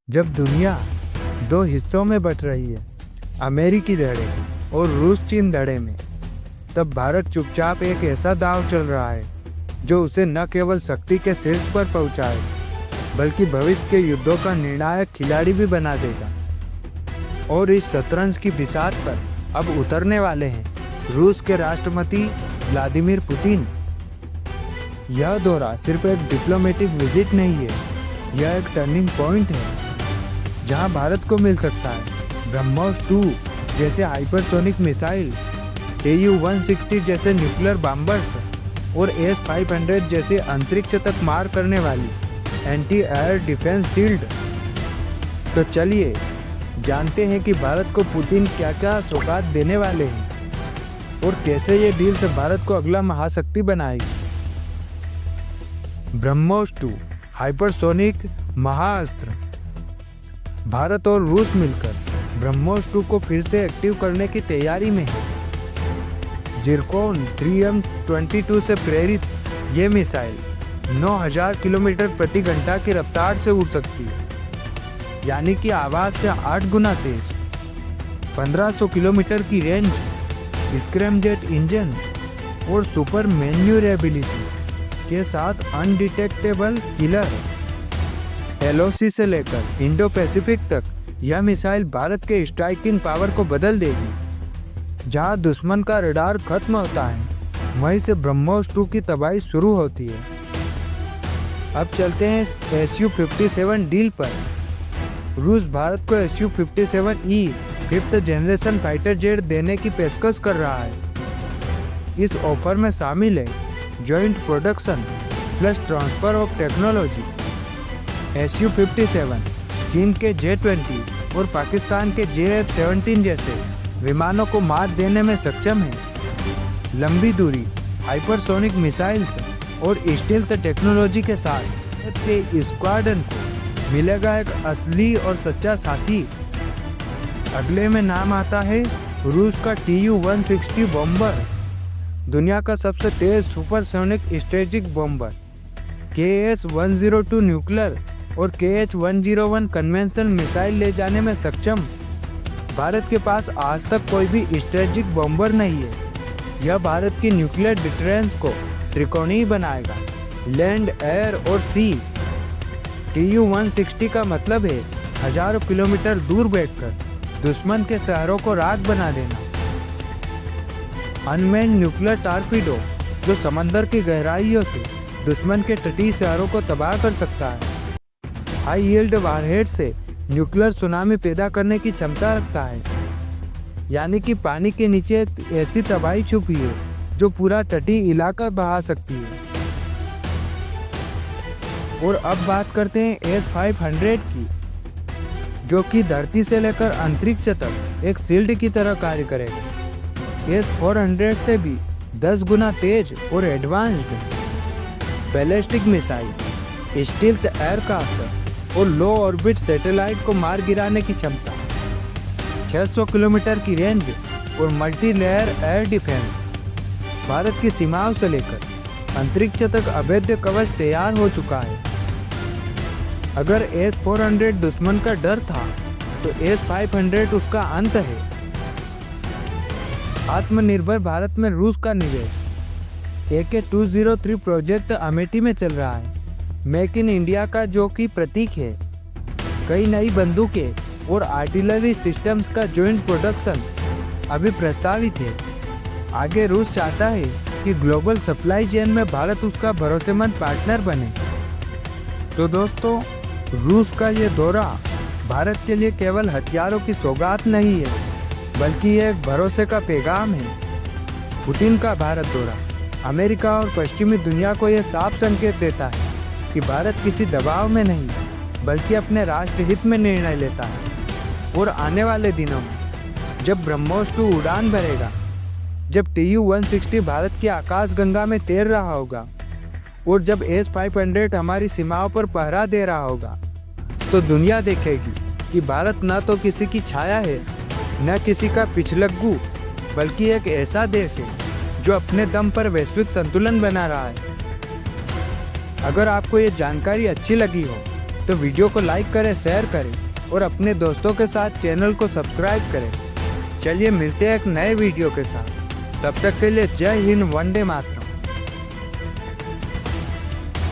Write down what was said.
जब दुनिया दो हिस्सों में बट रही है, अमेरिकी धड़े और रूस चीन धड़े में, तब भारत चुपचाप एक ऐसा दांव चल रहा है जो उसे न केवल शक्ति के शीर्ष पर पहुंचाए बल्कि भविष्य के युद्धों का निर्णायक खिलाड़ी भी बना देगा। और इस शतरंज की बिसात पर अब उतरने वाले हैं रूस के राष्ट्रपति व्लादिमीर पुतिन। यह दौरा सिर्फ एक डिप्लोमेटिक विजिट नहीं है, यह एक टर्निंग पॉइंट है जहां भारत को मिल सकता है ब्रह्मोस 2 जैसे हाइपरसोनिक मिसाइल, Tu-160 जैसे न्यूक्लियर बॉम्बर्स और S-500 जैसे अंतरिक्ष तक मार करने वाली एंटी एयर डिफेंस शील्ड। तो चलिए जानते हैं कि भारत को पुतिन क्या क्या सौगात देने वाले हैं और कैसे ये डील से भारत को अगला महाशक्ति बनाएगी। ब्रह्मोस 2 हाइपरसोनिक महाअस्त्र। भारत और रूस मिलकर ब्रह्मोस 2 को फिर से एक्टिव करने की तैयारी में है। जिरकोन 3M22 से प्रेरित ये मिसाइल 9000 किलोमीटर प्रति घंटा की रफ्तार से उड़ सकती है, यानी कि आवाज से 8 गुना तेज। 1500 किलोमीटर की रेंज, स्क्रैमजेट इंजन और सुपर मैन्यूरेबिलिटी के साथ अनडिटेक्टेबल किलर LOC से लेकर इंडो पैसिफिक तक यह मिसाइल भारत के स्ट्राइकिंग पावर को बदल देगी। जहां दुश्मन का रडार खत्म होता है, वहीं से ब्रह्मोस 2 की तबाही शुरू होती है। अब चलते हैं Su-57 डील पर। रूस भारत को Su-57E 5th generation fighter jet देने की पेशकश कर रहा है। इस ऑफर में शामिल है joint production plus transfer of technology. Su-57 चीन के J-20 और पाकिस्तान के JF-17 जैसे विमानों को मात देने में सक्षम है। लंबी दूरी हाइपरसोनिक मिसाइल्स और स्टील्थ टेक्नोलॉजी के साथ के स्क्वाड्रन को मिलेगा एक असली और सच्चा साथी। अगले में नाम आता है रूस का Tu-160 बॉम्बर, दुनिया का सबसे तेज supersonic strategic bomber. KS-102 nuclear और KH-101 कन्वेंशनल मिसाइल ले जाने में सक्षम। भारत के पास आज तक कोई भी स्ट्रेटेजिक बॉम्बर नहीं है। यह भारत की न्यूक्लियर डिटरेंस को त्रिकोणीय बनाएगा, लैंड, एयर और सी। Tu-160 का मतलब है हजारों किलोमीटर दूर बैठकर दुश्मन के शहरों को राख बना देना। अनमैन्ड न्यूक्लियर टॉर्पीडो जो समंदर की गहराइयों से दुश्मन के तटीय शहरों को तबाह कर सकता है। हाई यील्ड वारहेड से न्यूक्लियर सुनामी पैदा करने की क्षमता रखता है, यानी कि पानी के नीचे एक ऐसी तबाही छुपी है जो पूरा तटीय इलाका बहा सकती है। और अब बात करते हैं S-500 की, जो कि धरती से लेकर अंतरिक्ष तक एक शील्ड की तरह कार्य करेगा। S-400 से भी 10 गुना तेज और advanced ballistic missile, stealth aircraft और लो ऑर्बिट सैटेलाइट को मार गिराने की क्षमता, 600 किलोमीटर की रेंज और multi layer air defence. Bharat की सीमाओं से लेकर अंतरिक्ष तक अभेद्य कवच तैयार हो चुका है। अगर S-400 दुश्मन का डर था, तो S-500 उसका अंत है। आत्मनिर्भर भारत में रूस का निवेश। AK-203 प्रोजेक्ट अमेठी में चल रहा है, मेक इन इंडिया का, जो कि प्रतीक है। कई नई बंदूकें और आर्टिलरी सिस्टम्स का जॉइंट प्रोडक्शन अभी प्रस्तावित है। आगे रूस चाहता है कि ग्लोबल सप्लाई चेन में भारत उसका भरोसेमंद पार्टनर बने। तो दोस्तों, रूस का ये दौरा भारत के लिए केवल हथियारों की सौगात नहीं है, बल्कि ये एक भरोसे का पैगाम है। पुतिन का भारत दौरा अमेरिका और पश्चिमी दुनिया को यह साफ संकेत देता है कि भारत किसी दबाव में नहीं, बल्कि अपने राष्ट्र हित में निर्णय लेता है। और आने वाले दिनों में जब ब्रह्मोस 2 उड़ान भरेगा, जब Tu-160 भारत की आकाशगंगा में तैर रहा होगा और जब S-500 हमारी सीमाओं पर पहरा दे रहा होगा, तो दुनिया देखेगी कि भारत न तो किसी की छाया है, न किसी का पिछलग्गू, बल्कि एक ऐसा देश है जो अपने दम पर वैश्विक संतुलन बना रहा है। अगर आपको ये जानकारी अच्छी लगी हो तो वीडियो को लाइक करें, शेयर करें और अपने दोस्तों के साथ चैनल को सब्सक्राइब करें। चलिए मिलते हैं एक नए वीडियो के साथ। तब तक के लिए जय हिंद, वंदे मातरम।